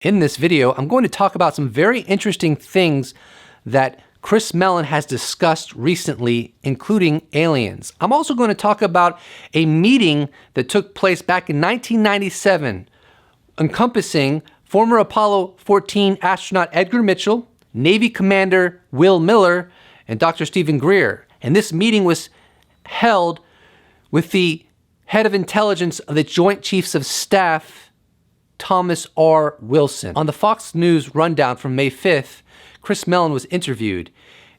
In this video, I'm going to talk about some very interesting things that Chris Mellon has discussed recently, including aliens. I'm also going to talk about a meeting that took place back in 1997, encompassing former Apollo 14 astronaut Edgar Mitchell, Navy Commander Will Miller, and Dr. Stephen Greer. And this meeting was held with the head of intelligence of the Joint Chiefs of Staff, Thomas R. Wilson. On the Fox News rundown from May 5th, Chris Mellon was interviewed,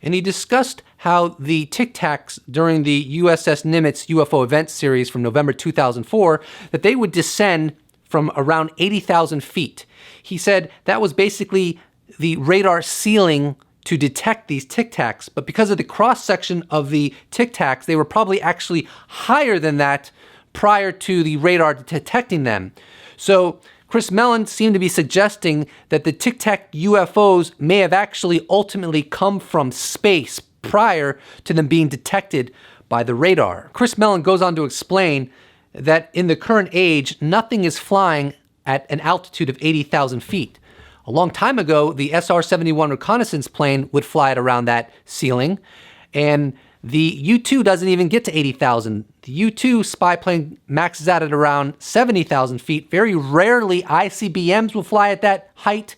and he discussed how the Tic Tacs during the USS Nimitz UFO event series from November 2004, that they would descend from around 80,000 feet. He said that was basically the radar ceiling to detect these Tic Tacs, but because of the cross-section of the Tic Tacs, they were probably actually higher than that prior to the radar detecting them. So Chris Mellon seemed to be suggesting that the Tic Tac UFOs may have actually ultimately come from space prior to them being detected by the radar. Chris Mellon goes on to explain that in the current age, nothing is flying at an altitude of 80,000 feet. A long time ago, the SR-71 reconnaissance plane would fly at around that ceiling, and the U-2 doesn't even get to 80,000. The U-2 spy plane maxes out at around 70,000 feet. Very rarely ICBMs will fly at that height,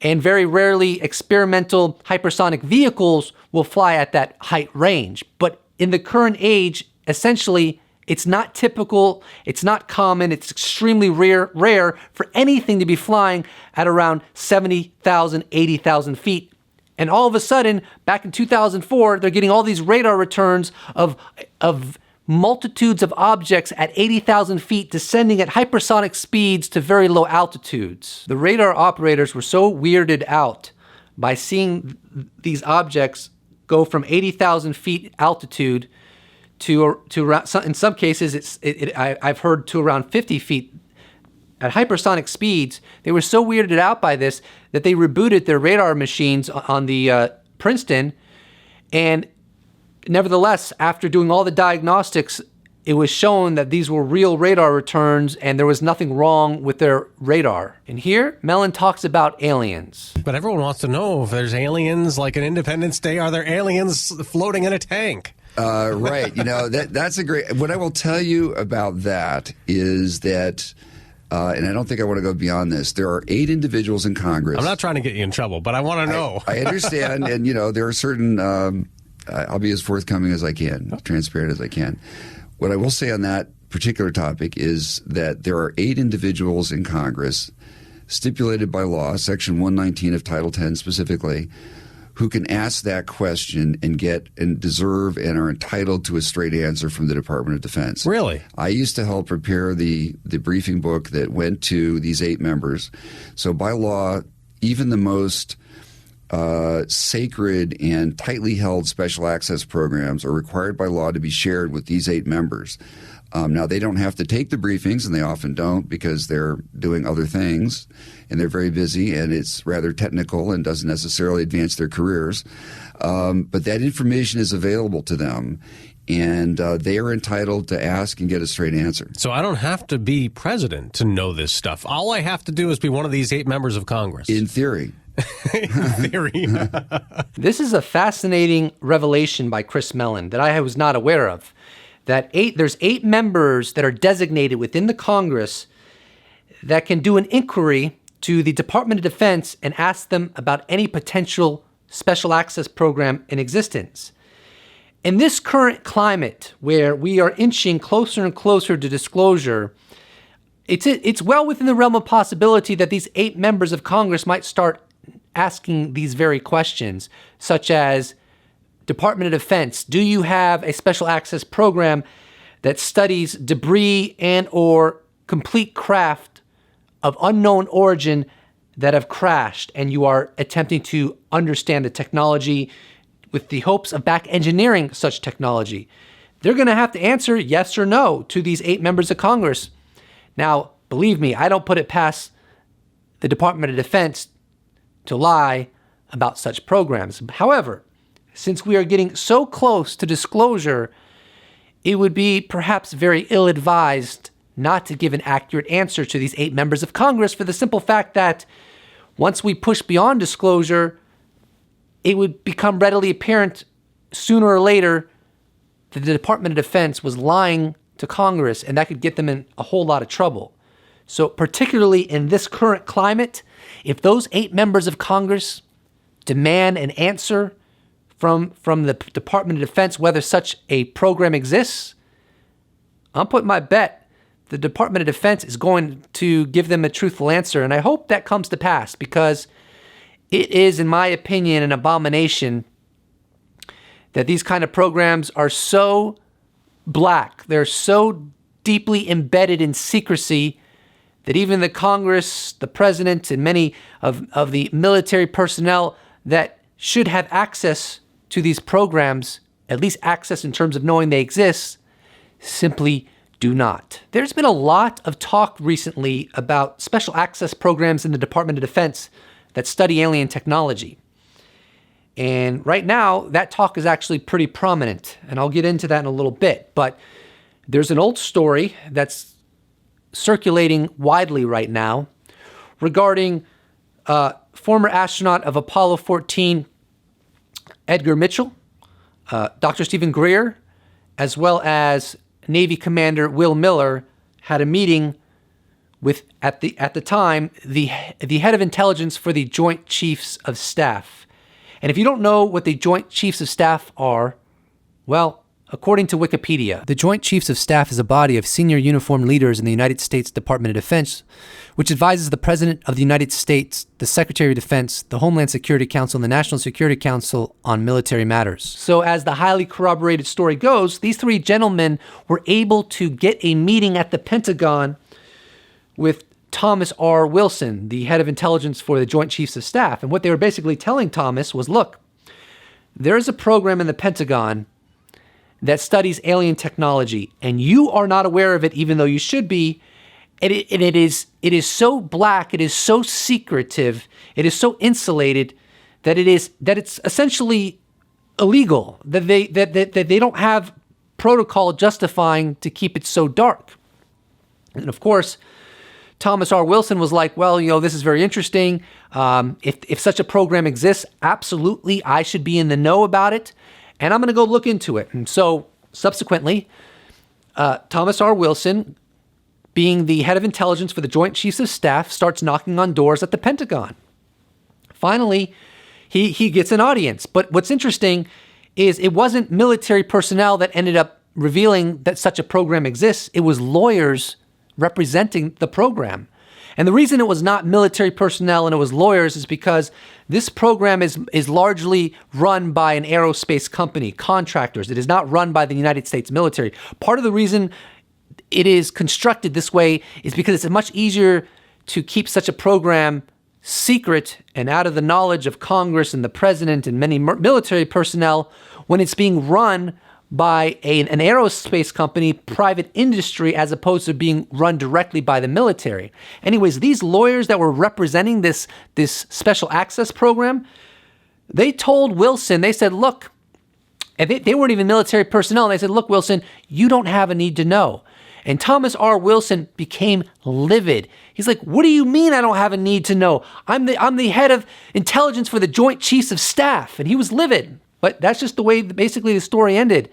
and very rarely experimental hypersonic vehicles will fly at that height range. But in the current age, essentially, it's not typical, it's not common, it's extremely rare for anything to be flying at around 70,000, 80,000 feet. And all of a sudden, back in 2004, they're getting all these radar returns of multitudes of objects at 80,000 feet descending at hypersonic speeds to very low altitudes. The radar operators were so weirded out by seeing these objects go from 80,000 feet altitude to around, in some cases, I've heard to around 50 feet at hypersonic speeds. They were so weirded out by this that they rebooted their radar machines on the Princeton, and nevertheless, after doing all the diagnostics, it was shown that these were real radar returns and there was nothing wrong with their radar. And here, Mellon talks about aliens. But everyone wants to know if there's aliens, like an Independence Day, are there aliens floating in a tank? Right. You know, that's a great... What I will tell you about that is that... and I don't think I want to go beyond this. There are 8 individuals in Congress. I'm not trying to get you in trouble, but I want to know. I understand, and you know there are certain. I'll be as forthcoming as I can, transparent as I can. What I will say on that particular topic is that there are 8 individuals in Congress, stipulated by law, Section 119 of Title 10 specifically, who can ask that question and get and deserve and are entitled to a straight answer from the Department of Defense. Really? I used to help prepare the briefing book that went to these 8 members. So by law, even the most sacred and tightly held special access programs are required by law to be shared with these 8 members. Now, they don't have to take the briefings, and they often don't because they're doing other things, and they're very busy, and it's rather technical and doesn't necessarily advance their careers. But that information is available to them, and they are entitled to ask and get a straight answer. So I don't have to be president to know this stuff. All I have to do is be one of these 8 members of Congress. In theory. In theory. This is a fascinating revelation by Chris Mellon that I was not aware of. That there's 8 members that are designated within the Congress that can do an inquiry to the Department of Defense and ask them about any potential special access program in existence. In this current climate where we are inching closer and closer to disclosure, it's well within the realm of possibility that these 8 members of Congress might start asking these very questions, such as, Department of Defense, do you have a special access program that studies debris and or complete craft of unknown origin that have crashed, and you are attempting to understand the technology with the hopes of back engineering such technology? They're going to have to answer yes or no to these 8 members of Congress. Now, believe me, I don't put it past the Department of Defense to lie about such programs. However, since we are getting so close to disclosure, it would be perhaps very ill-advised not to give an accurate answer to these 8 members of Congress for the simple fact that once we push beyond disclosure, it would become readily apparent sooner or later that the Department of Defense was lying to Congress, and that could get them in a whole lot of trouble. So particularly in this current climate, if those 8 members of Congress demand an answer from the Department of Defense whether such a program exists, I'm putting my bet the Department of Defense is going to give them a truthful answer. And I hope that comes to pass, because it is, in my opinion, an abomination that these kind of programs are so black, they're so deeply embedded in secrecy, that even the Congress, the president, and many of the military personnel that should have access to these programs, at least access in terms of knowing they exist, simply do not. There's been a lot of talk recently about special access programs in the Department of Defense that study alien technology. And right now, that talk is actually pretty prominent, and I'll get into that in a little bit. But there's an old story that's circulating widely right now regarding former astronaut of Apollo 14, Edgar Mitchell, Dr. Stephen Greer, as well as Navy Commander Will Miller had a meeting with, at the time, the head of intelligence for the Joint Chiefs of Staff. And if you don't know what the Joint Chiefs of Staff are, well, according to Wikipedia, the Joint Chiefs of Staff is a body of senior uniformed leaders in the United States Department of Defense, which advises the President of the United States, the Secretary of Defense, the Homeland Security Council, and the National Security Council on military matters. So as the highly corroborated story goes, these 3 gentlemen were able to get a meeting at the Pentagon with Thomas R. Wilson, the head of intelligence for the Joint Chiefs of Staff. And what they were basically telling Thomas was, look, there's a program in the Pentagon that studies alien technology, and you are not aware of it, even though you should be. And it is so black, it is so secretive, it is so insulated that it's essentially illegal. That they don't have protocol justifying to keep it so dark. And of course, Thomas R. Wilson was like, well, this is very interesting. If such a program exists, absolutely, I should be in the know about it, and I'm going to go look into it. And so, subsequently, Thomas R. Wilson, being the head of intelligence for the Joint Chiefs of Staff, starts knocking on doors at the Pentagon. Finally, he gets an audience. But what's interesting is it wasn't military personnel that ended up revealing that such a program exists. It was lawyers representing the program. And the reason it was not military personnel and it was lawyers is because this program is largely run by an aerospace company, contractors. It is not run by the United States military. Part of the reason it is constructed this way is because it's much easier to keep such a program secret and out of the knowledge of Congress and the president and many military personnel when it's being run by an aerospace company, private industry, as opposed to being run directly by the military. Anyways, these lawyers that were representing this special access program, they told Wilson, they said, look, and they weren't even military personnel. They said, look, Wilson, you don't have a need to know. And Thomas R. Wilson became livid. He's like, what do you mean I don't have a need to know? I'm the head of intelligence for the Joint Chiefs of Staff. And he was livid. But that's just the way basically the story ended.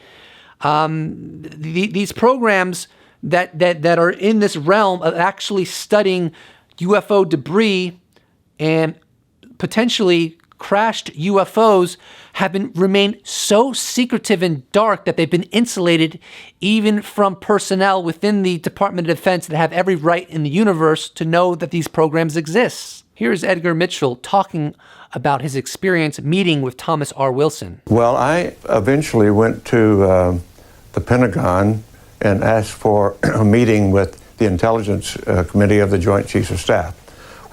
These programs that are in this realm of actually studying UFO debris and potentially crashed UFOs have remained so secretive and dark that they've been insulated even from personnel within the Department of Defense that have every right in the universe to know that these programs exist. Here's Edgar Mitchell talking about his experience meeting with Thomas R. Wilson. Well, I eventually went to the Pentagon and asked for a meeting with the Intelligence Committee of the Joint Chiefs of Staff,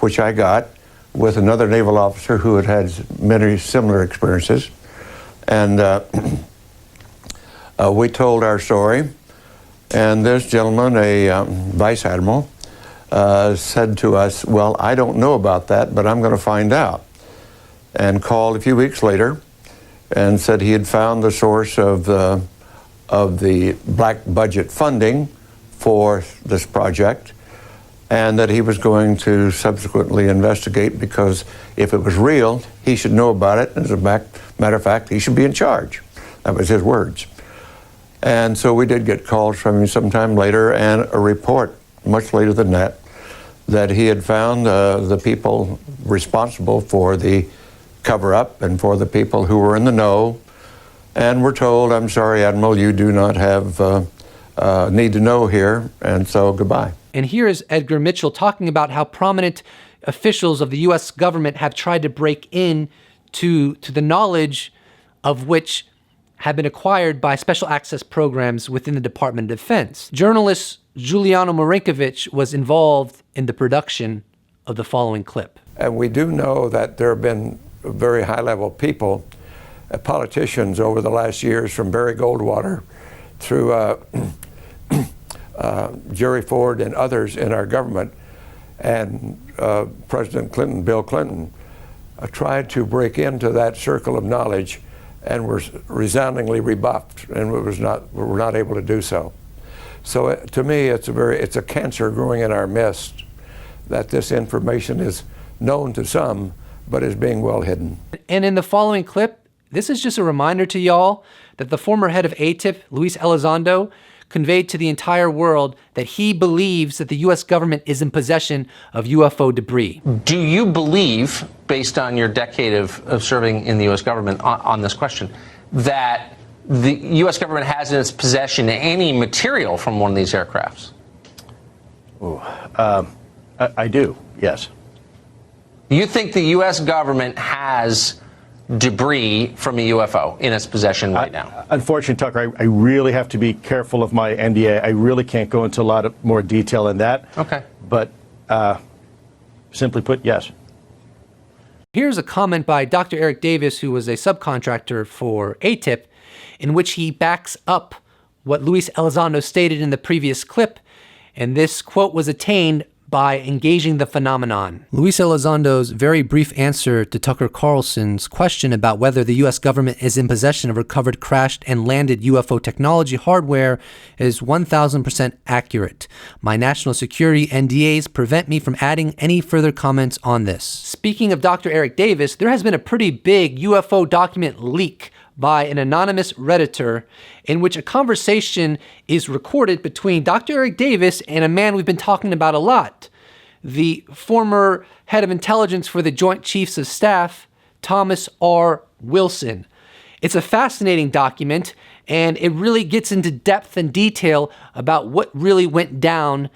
which I got with another naval officer who had had many similar experiences. And we told our story, and this gentleman, a vice admiral, said to us, well, I don't know about that, but I'm going to find out. And called a few weeks later and said he had found the source of the black budget funding for this project, and that he was going to subsequently investigate, because if it was real, he should know about it. As a matter of fact, he should be in charge. That was his words. And so we did get calls from him sometime later, and a report much later than that he had found the people responsible for the cover-up and for the people who were in the know, and were told, "I'm sorry, Admiral, you do not have need to know here, and so goodbye." And here is Edgar Mitchell talking about how prominent officials of the U.S. government have tried to break in to the knowledge of which have been acquired by special access programs within the Department of Defense. Journalist Julian Marinovich was involved in the production of the following clip. And we do know that there have been very high-level people, politicians over the last years, from Barry Goldwater through Jerry Ford and others in our government, and President Clinton, Bill Clinton, tried to break into that circle of knowledge and were resoundingly rebuffed, and were not able to do so. So to me, it's a cancer growing in our midst, that this information is known to some, but is being well hidden. And in the following clip, this is just a reminder to y'all that the former head of ATIP, Luis Elizondo, conveyed to the entire world that he believes that the U.S. government is in possession of UFO debris. Do you believe, based on your decade of serving in the U.S. government on this question, that the U.S. government has in its possession any material from one of these aircrafts? I do, yes. You think the U.S. government has debris from a UFO in its possession right now? Unfortunately, Tucker, I really have to be careful of my NDA. I really can't go into a lot of more detail in that. Okay. But simply put, yes. Here's a comment by Dr. Eric Davis, who was a subcontractor for ATIP, in which he backs up what Luis Elizondo stated in the previous clip, and this quote was attained by engaging the phenomenon. Luis Elizondo's very brief answer to Tucker Carlson's question about whether the U.S. government is in possession of recovered, crashed, and landed UFO technology hardware is 1,000% accurate. My national security NDAs prevent me from adding any further comments on this. Speaking of Dr. Eric Davis, there has been a pretty big UFO document leak by an anonymous Redditor in which a conversation is recorded between Dr. Eric Davis and a man we've been talking about a lot, the former head of intelligence for the Joint Chiefs of Staff, Thomas R. Wilson. It's a fascinating document, and it really gets into depth and detail about what really went down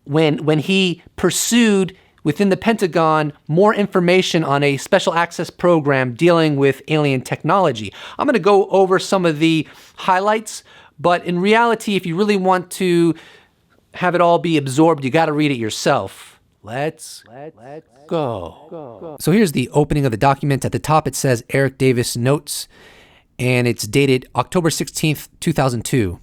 when he pursued within the Pentagon more information on a special access program dealing with alien technology. I'm going to go over some of the highlights, but in reality, if you really want to have it all be absorbed, you got to read it yourself. Let's go. So here's the opening of the document. At the top, it says Eric Davis notes, and it's dated October 16th, 2002.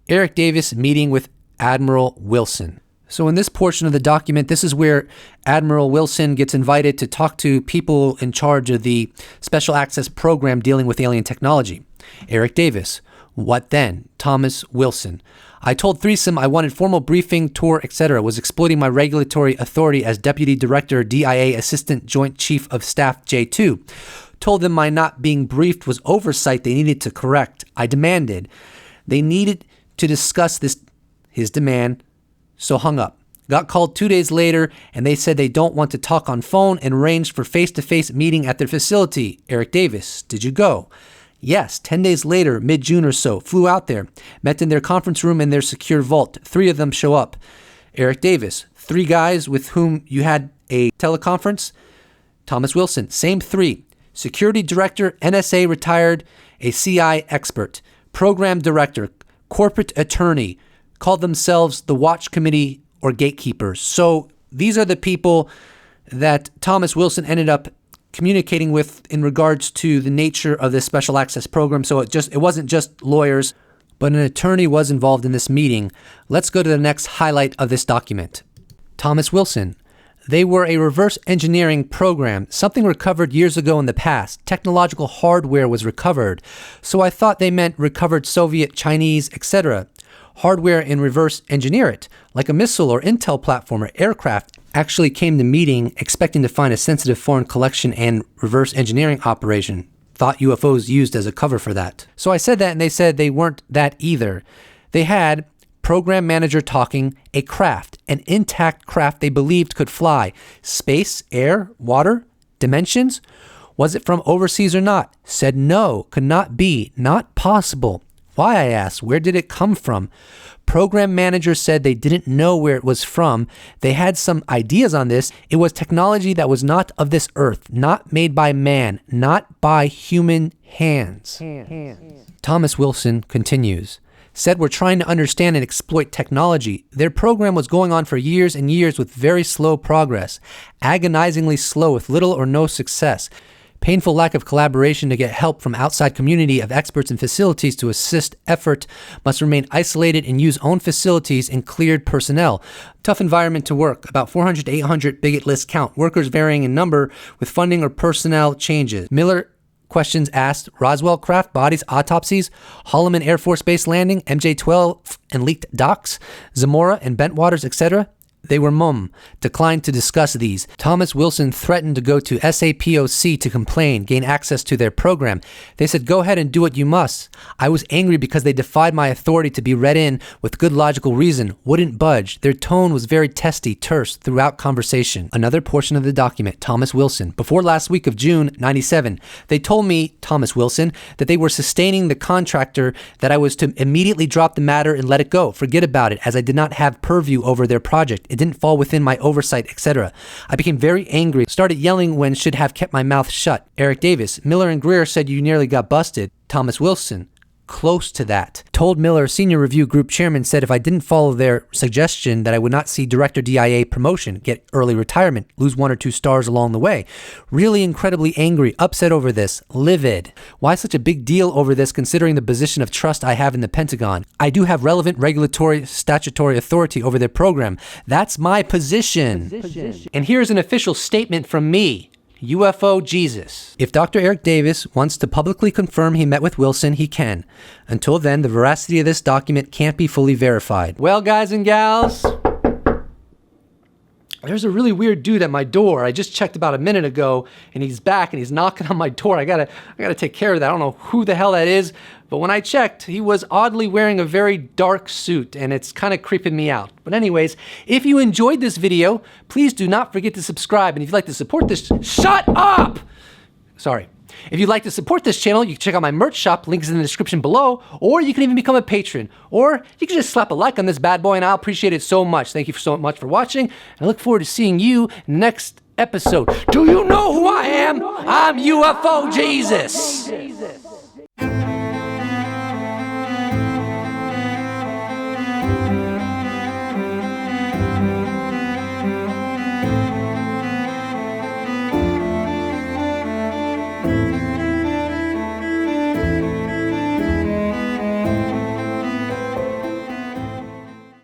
Eric Davis meeting with Admiral Wilson. So in this portion of the document, this is where Admiral Wilson gets invited to talk to people in charge of the Special Access Program dealing with alien technology. Eric Davis. What then? Thomas Wilson. I told Threesome I wanted formal briefing, tour, etc. Was exploiting my regulatory authority as Deputy Director, DIA Assistant Joint Chief of Staff J2. Told them my not being briefed was oversight they needed to correct. I demanded. They needed to discuss his demand, so hung up. Got called 2 days later, and they said they don't want to talk on phone and arranged for face-to-face meeting at their facility. Eric Davis, did you go? Yes, 10 days later, mid-June or so, flew out there, met in their conference room in their secure vault. 3 of them show up. Eric Davis, 3 guys with whom you had a teleconference? Thomas Wilson, same 3. Security Director, NSA retired, a CI expert, Program Director, Corporate Attorney, called themselves the Watch Committee or Gatekeepers. So these are the people that Thomas Wilson ended up communicating with in regards to the nature of this special access program. So it wasn't just lawyers, but an attorney was involved in this meeting. Let's go to the next highlight of this document. Thomas Wilson. They were a reverse engineering program, something recovered years ago in the past. Technological hardware was recovered. So I thought they meant recovered Soviet, Chinese, etc. hardware and reverse engineer it, like a missile or intel platform or aircraft. Actually came to meeting expecting to find a sensitive foreign collection and reverse engineering operation. Thought UFOs used as a cover for that. So I said that and they said they weren't that either. They had program manager talking a craft, an intact craft they believed could fly. Space, air, water, dimensions. Was it from overseas or not? Said no, could not be, not possible. Why, I asked, where did it come from? Program manager said they didn't know where it was from. They had some ideas on this. It was technology that was not of this earth, not made by man, not by human hands. Thomas Wilson continues. Said we're trying to understand and exploit technology. Their program was going on for years and years with very slow progress, agonizingly slow with little or no success. Painful lack of collaboration to get help from outside community of experts and facilities to assist effort, must remain isolated and use own facilities and cleared personnel. Tough environment to work, about 400 to 800 bigot list count, workers varying in number with funding or personnel changes. Miller questions asked, Roswell craft bodies, autopsies, Holloman Air Force Base landing, MJ-12 and leaked docks, Zamora and Bentwaters, etc. They were mum, declined to discuss these. Thomas Wilson threatened to go to SAPOC to complain, gain access to their program. They said, go ahead and do what you must. I was angry because they defied my authority to be read in with good logical reason, wouldn't budge. Their tone was very testy, terse throughout conversation. Another portion of the document, Thomas Wilson. Before last week of June 97, they told me, Thomas Wilson, that they were sustaining the contractor, that I was to immediately drop the matter and let it go. Forget about it, as I did not have purview over their project. It didn't fall within my oversight, etc. I became very angry, started yelling when should have kept my mouth shut. Eric Davis, Miller and Greer said you nearly got busted. Thomas Wilson, close to that. Told Miller, senior review group chairman, said if I didn't follow their suggestion that I would not see director DIA promotion, get early retirement, lose 1 or 2 stars along the way. Really incredibly angry, upset over this, livid. Why such a big deal over this considering the position of trust I have in the Pentagon? I do have relevant regulatory statutory authority over their program. That's my position. And here's an official statement from me. UFO Jesus. If Dr. Eric Davis wants to publicly confirm he met with Wilson, he can. Until then, the veracity of this document can't be fully verified. Well, guys and gals, there's a really weird dude at my door. I just checked about a minute ago, and he's back, and he's knocking on my door. I gotta take care of that. I don't know who the hell that is, but when I checked, he was oddly wearing a very dark suit, and it's kind of creeping me out. But anyways, if you enjoyed this video, please do not forget to subscribe, and if you'd like to support this, shut up! Sorry. If you'd like to support this channel, you can check out my merch shop, links in the description below, or you can even become a patron, or you can just slap a like on this bad boy, and I'll appreciate it so much. Thank you so much for watching, and I look forward to seeing you next episode. Do you know who I am? I'm UFO Jesus!